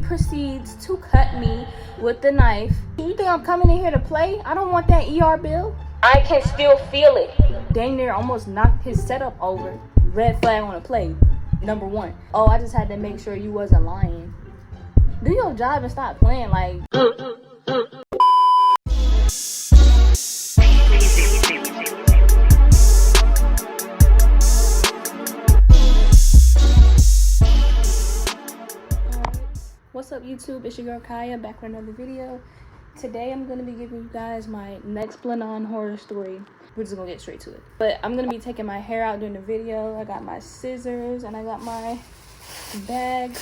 proceeds to cut me with the knife. You think I'm coming in here to play? I don't want that ER bill. I can still feel it. Dang near almost knocked his setup over. Red flag on the play. Number 1. Oh, I just had to make sure you wasn't lying. Do your job and stop playing like. What's up YouTube, it's your girl Kaya back with another video. Today I'm going to be giving you guys my Nexplanon horror story. We're just going to get straight to it. But I'm going to be taking my hair out during the video. I got my scissors and I got my bag.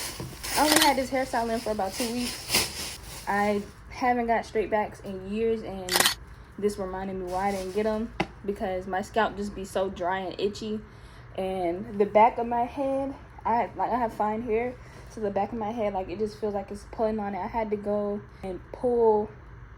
I only had this hairstyle in for about 2 weeks. I haven't got straight backs in years, and this reminded me why I didn't get them, because my scalp just be so dry and itchy. And the back of my head, I have fine hair. So the back of my head, like, it just feels like it's pulling on it. I had to go and pull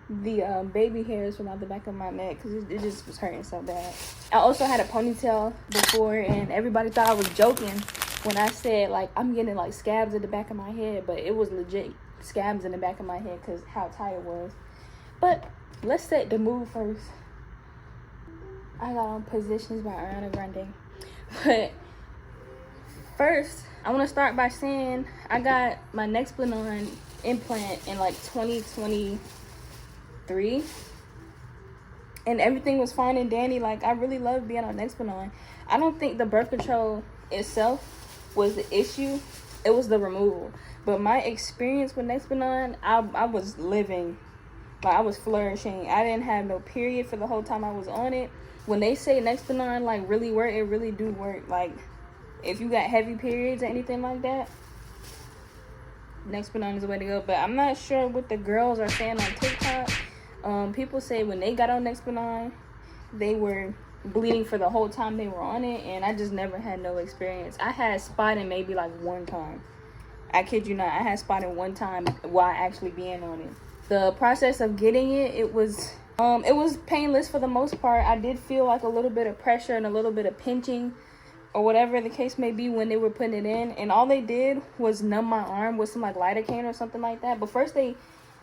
the baby hairs from out the back of my neck because it just was hurting so bad. I also had a ponytail before, and everybody thought I was joking when I said, like, I'm getting, like, scabs at the back of my head. But it was legit scabs in the back of my head because how tight it was. But let's set the mood first. I got on Positions by Ariana Grande. But first, I want to start by saying I got my Nexplanon implant in like 2023, and everything was fine and dandy. Like, I really love being on Nexplanon. I don't think the birth control itself was the issue, it was the removal. But my experience with Nexplanon, I was living, like, I was flourishing. I didn't have no period for the whole time I was on it. When they say Nexplanon like really work, it really do work. Like, if you got heavy periods or anything like that, Nexplanon is the way to go. But I'm not sure what the girls are saying on TikTok. People say when they got on Nexplanon, they were bleeding for the whole time they were on it, and I just never had no experience. I had spotting maybe like one time. I kid you not, I had spotting one time while actually being on it. The process of getting it, it was painless for the most part. I did feel like a little bit of pressure and a little bit of pinching, or whatever the case may be, when they were putting it in. And all they did was numb my arm with some like lidocaine or something like that. But first they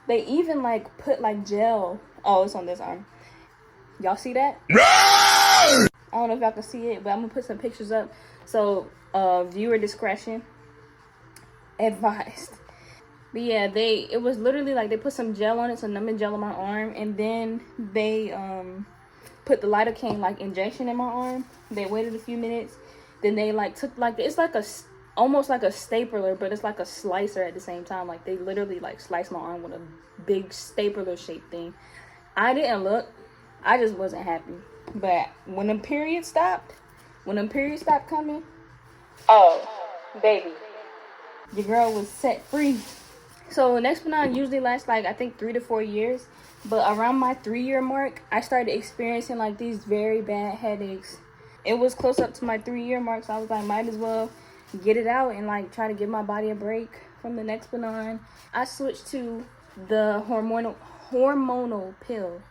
even like put like gel. Oh, it's on this arm. Y'all see that? I don't know if y'all can see it, but I'm gonna put some pictures up. So viewer discretion advised. But yeah, it was literally like they put some gel on it, some numbing gel on my arm, and then they put the lidocaine like injection in my arm. They waited a few minutes. Then they like took like, it's like almost like a stapler, but it's like a slicer at the same time. Like, they literally like sliced my arm with a big stapler shaped thing. I didn't look. I just wasn't happy. But when them periods stopped coming, oh baby, your girl was set free. So Nexplanon usually lasts like, I think 3 to 4 years. But around my 3-year mark, I started experiencing like these very bad headaches. It was close up to my 3-year mark, so I was like, might as well get it out and like try to give my body a break from the Nexplanon. I switched to the hormonal pill.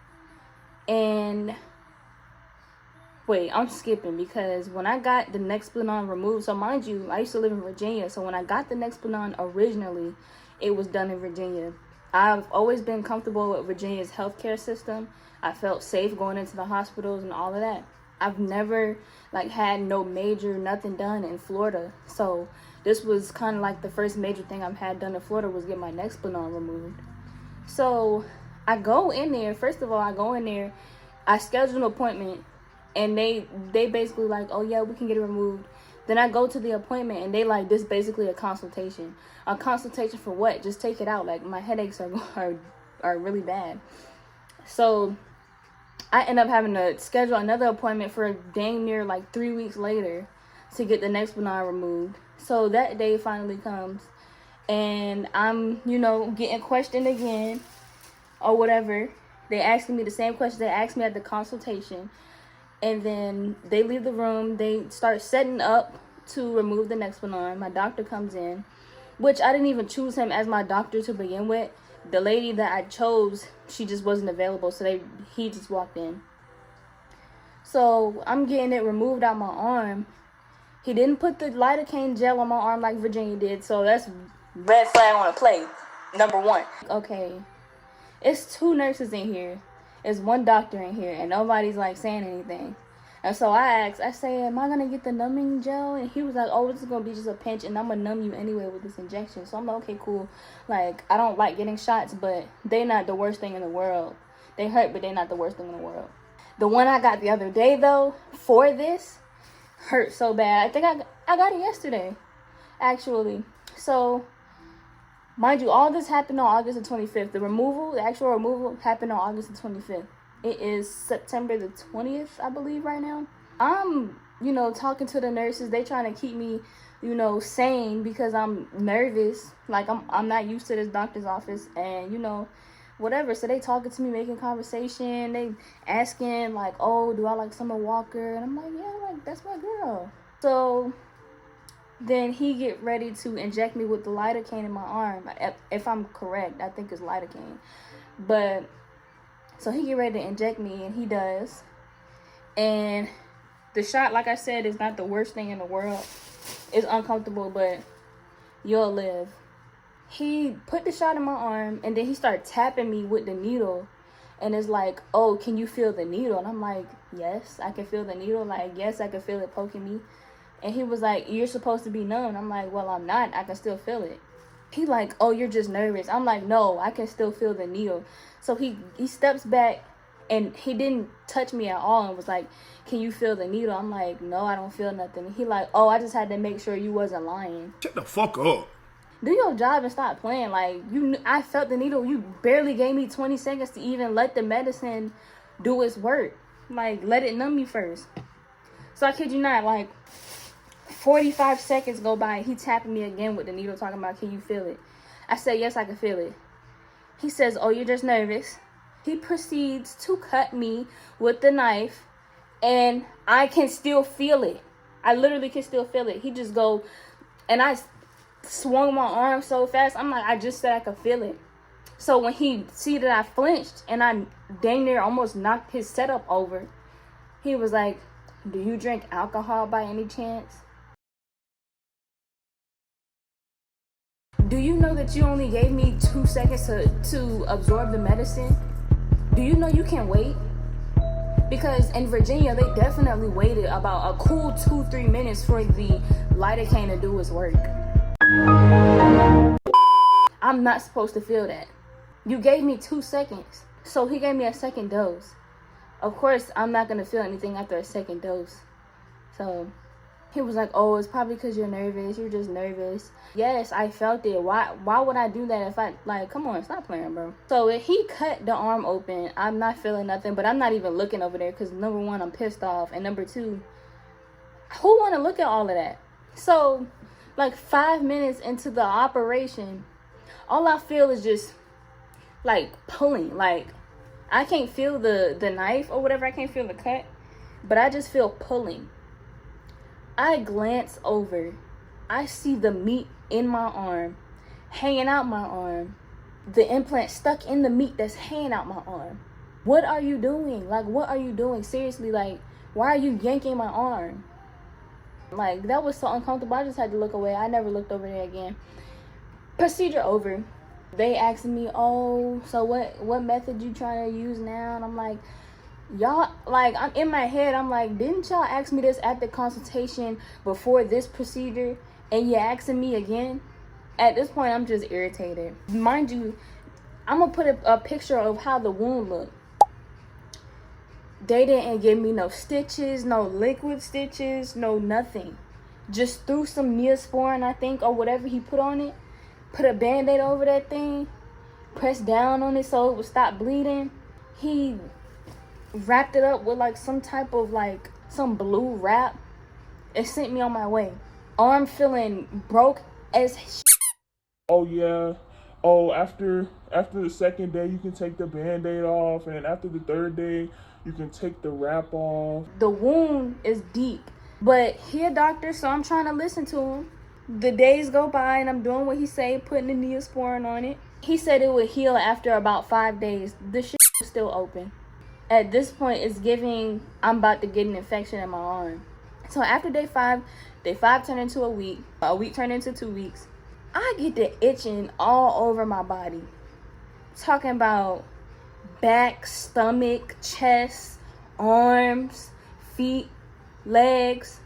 And wait, I'm skipping, because when I got the Nexplanon removed, so mind you, I used to live in Virginia. So when I got the Nexplanon originally, it was done in Virginia. I've always been comfortable with Virginia's healthcare system. I felt safe going into the hospitals and all of that. I've never like had no major nothing done in Florida. So this was kind of like the first major thing I've had done in Florida, was get my Nexplanon removed. So I go in there. First of all, I go in there. I schedule an appointment, and they basically like, oh yeah, we can get it removed. Then I go to the appointment, and they like, this basically a consultation. A consultation for what? Just take it out. Like, my headaches are really bad. So I end up having to schedule another appointment for dang near like 3 weeks later to get the Nexplanon removed. So that day finally comes, and I'm, getting questioned again or whatever. They asking me the same question they asked me at the consultation. And then they leave the room. They start setting up to remove the Nexplanon. My doctor comes in, which I didn't even choose him as my doctor to begin with. The lady that I chose, she just wasn't available, so he just walked in. So I'm getting it removed out my arm. He didn't put the lidocaine gel on my arm like Virginia did, so that's Red flag on a play. Number one. Okay, it's 2 nurses in here. It's 1 doctor in here, and nobody's like saying anything. And so I asked, I said, am I gonna get the numbing gel? And he was like, oh, this is gonna be just a pinch, and I'm gonna numb you anyway with this injection. So I'm like, okay, cool. Like, I don't like getting shots, but they not the worst thing in the world. They hurt, but they're not the worst thing in the world. The one I got the other day, though, for this, hurt so bad. I think I got it yesterday, actually. So, mind you, all this happened on August the 25th. The actual removal happened on August the 25th. It is September the 20th, I believe, right now. I'm, talking to the nurses. They trying to keep me, sane because I'm nervous. Like, I'm not used to this doctor's office. And, whatever. So they talking to me, making conversation. They asking, like, oh, do I like Summer Walker? And I'm like, yeah, like, that's my girl. So then he get ready to inject me with the lidocaine in my arm. If I'm correct, I think it's lidocaine. But so he get ready to inject me, and he does. And the shot, like I said, is not the worst thing in the world. It's uncomfortable, but you'll live. He put the shot in my arm, and then he started tapping me with the needle. And it's like, oh, can you feel the needle? And I'm like, yes, I can feel the needle. Like, yes, I can feel it poking me. And he was like, you're supposed to be numb. I'm like, well, I'm not. I can still feel it. He like, oh, you're just nervous. I'm like, no, I can still feel the needle. So he steps back, and he didn't touch me at all and was like, can you feel the needle? I'm like, no, I don't feel nothing. He like, oh, I just had to make sure you wasn't lying. Shut the fuck up. Do your job and stop playing. Like, I felt the needle. You barely gave me 20 seconds to even let the medicine do its work. Like, let it numb me first. So I kid you not, like, 45 seconds go by. He tapping me again with the needle, talking about, can you feel it? I said, yes, I can feel it. He says, oh, you're just nervous. He proceeds to cut me with the knife, and I can still feel it. I literally can still feel it. He just go, and I swung my arm so fast. I'm like, I just said I could feel it. So when he see that I flinched and I dang near almost knocked his setup over, he was like, do you drink alcohol by any chance? Do you know that you only gave me 2 seconds to absorb the medicine? Do you know you can wait? Because in Virginia, they definitely waited about a cool 2-3 minutes for the lidocaine to do its work. I'm not supposed to feel that. You gave me 2 seconds. So he gave me a second dose. Of course, I'm not going to feel anything after a second dose. So he was like, oh, it's probably because you're nervous. You're just nervous. Yes, I felt it. Why would I do that if I, like, come on, stop playing, bro. So if he cut the arm open, I'm not feeling nothing, but I'm not even looking over there because, number one, I'm pissed off. And number two, who want to look at all of that? So, like, 5 minutes into the operation, all I feel is just, like, pulling. Like, I can't feel the knife or whatever. I can't feel the cut, but I just feel pulling. I glance over. I see the meat in my arm, hanging out my arm. The implant stuck in the meat that's hanging out my arm. What are you doing? Like, what are you doing? Seriously, like, why are you yanking my arm? Like, that was so uncomfortable. I just had to look away. I never looked over there again. Procedure over. They asked me, oh, so what method you trying to use now? And I'm like, y'all, like, I'm in my head, I'm like, didn't y'all ask me this at the consultation before this procedure, and you asking me again? At this point, I'm just irritated. Mind you, I'm gonna put a picture of how the wound looked. They didn't give me no stitches, no liquid stitches, no nothing. Just threw some Neosporin, I think, or whatever he put on it. Put a Band-Aid over that thing. Pressed down on it so it would stop bleeding. He wrapped it up with like some type of like some blue wrap. It sent me on my way. Arm feeling broke as shit. Oh yeah. Oh, after the second day you can take the Band-Aid off, and after the third day you can take the wrap off. The wound is deep, but he a doctor, so I'm trying to listen to him. The days go by and I'm doing what he say, putting the Neosporin on it. He said it would heal after about 5 days. The shit is still open. At this point, it's giving, I'm about to get an infection in my arm. So after day 5 turned into a week turned into 2 weeks. I get the itching all over my body. Talking about back, stomach, chest, arms, feet, legs,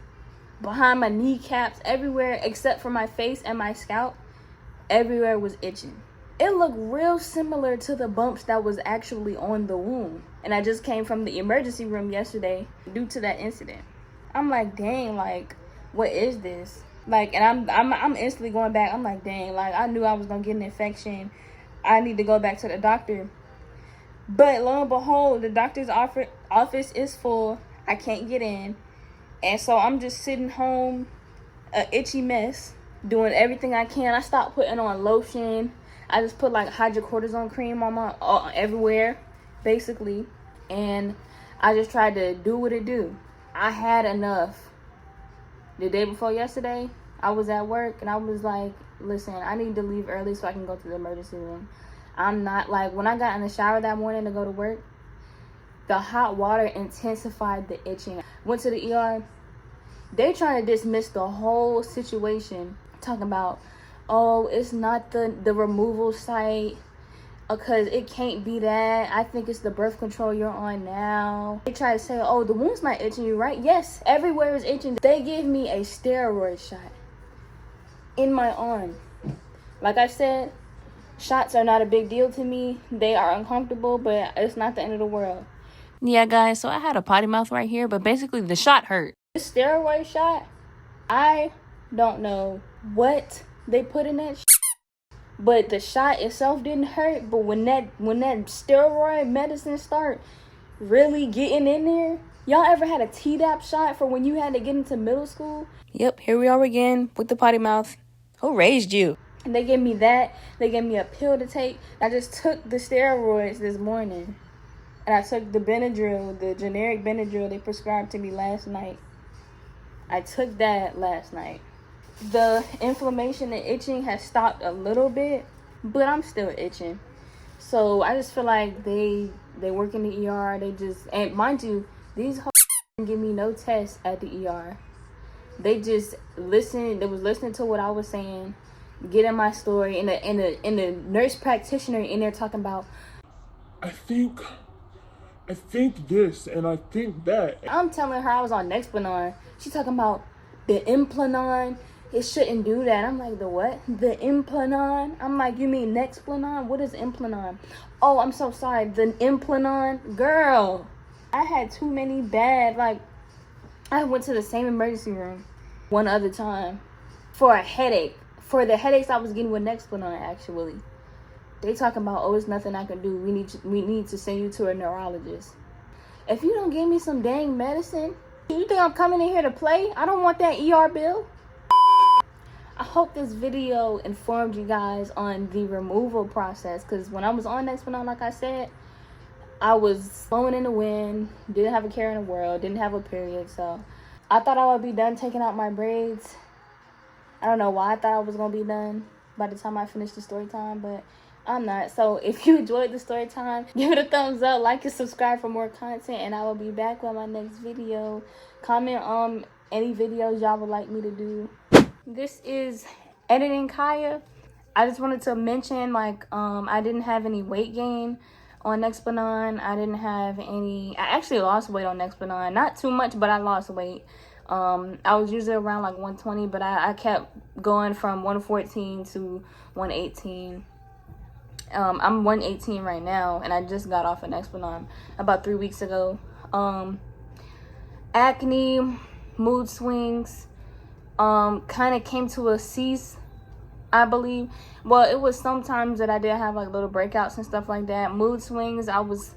behind my kneecaps, everywhere except for my face and my scalp. Everywhere was itching. It looked real similar to the bumps that was actually on the wound. And I just came from the emergency room yesterday due to that incident. I'm like, dang, like, what is this? Like, and I'm instantly going back. I'm like, dang, like, I knew I was gonna get an infection. I need to go back to the doctor. But lo and behold, the doctor's office is full. I can't get in. And so I'm just sitting home, a itchy mess, doing everything I can. I stopped putting on lotion. I just put like hydrocortisone cream on my everywhere, basically. And I just tried to do what it do. I had enough. The day before yesterday, I was at work and I was like, listen, I need to leave early so I can go to the emergency room. I'm not like, when I got in the shower that morning to go to work, the hot water intensified the itching. Went to the ER. They trying to dismiss the whole situation, talking about, oh, it's not the removal site, because it can't be that. I think it's the birth control you're on now. They try to say, oh, the wound's not itching you, right? Yes, everywhere is itching. They give me a steroid shot in my arm. Like I said, shots are not a big deal to me. They are uncomfortable, but it's not the end of the world. Yeah, guys, so I had a potty mouth right here, but basically the shot hurt. This steroid shot, I don't know what they put in that but the shot itself didn't hurt. But when that steroid medicine start really getting in there, y'all ever had a Tdap shot for when you had to get into middle school? Yep, here we are again with the potty mouth. Who raised you? And they gave me that. They gave me a pill to take. I just took the steroids this morning. And I took the Benadryl, the generic Benadryl they prescribed to me last night. I took that last night. The inflammation and itching has stopped a little bit, but I'm still itching. So I just feel like they work in the ER. They just, and mind you, these hoes didn't give me no tests at the ER. They just listened. They was listening to what I was saying, getting my story, and the nurse practitioner in there talking about, I think this and I think that. I'm telling her I was on Nexplanon. She talking about the Implanon. It shouldn't do that. I'm like, the what? The Implanon? I'm like, you mean Nexplanon? What is Implanon? Oh, I'm so sorry. The Implanon? Girl, I had too many bad, like, I went to the same emergency room one other time for a headache. For the headaches I was getting with Nexplanon, actually. They talking about, oh, it's nothing I can do. We need to send you to a neurologist. If you don't give me some dang medicine, you think I'm coming in here to play? I don't want that ER bill. I hope this video informed you guys on the removal process, because when I was on Nexplanon, like I said, I was blowing in the wind, didn't have a care in the world, didn't have a period, so I thought I would be done taking out my braids. I don't know why I thought I was going to be done by the time I finished the story time, but I'm not. So if you enjoyed the story time, give it a thumbs up, like and subscribe for more content, and I will be back with my next video. Comment on any videos y'all would like me to do. This is Editing Kaya. I just wanted to mention, like, I didn't have any weight gain on Nexplanon. I didn't have any, I actually lost weight on Nexplanon. Not too much, but I lost weight. I was usually around like 120, but I kept going from 114 to 118. I'm 118 right now, and I just got off of Nexplanon about 3 weeks ago. Acne, mood swings, kind of came to a cease, I believe. Well, it was sometimes that I did have like little breakouts and stuff like that. Mood swings, I was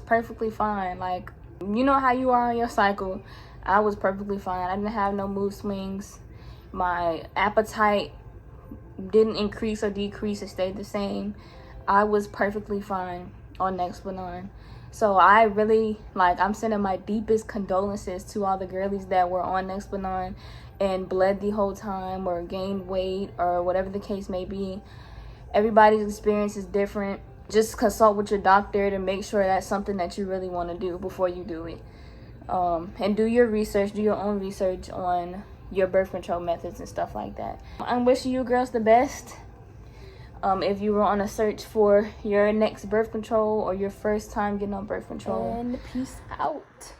perfectly fine. Like, you know how you are on your cycle. I was perfectly fine. I didn't have no mood swings. My appetite didn't increase or decrease. It stayed the same. I was perfectly fine on Nexplanon. So I really, like, I'm sending my deepest condolences to all the girlies that were on Nexplanon and bled the whole time or gained weight or whatever the case may be. Everybody's experience is different. Just consult with your doctor to make sure that's something that you really want to do before you do it. And do your research, do your own research on your birth control methods and stuff like that. I'm wishing you girls the best. If you were on a search for your next birth control or your first time getting on birth control. And peace out.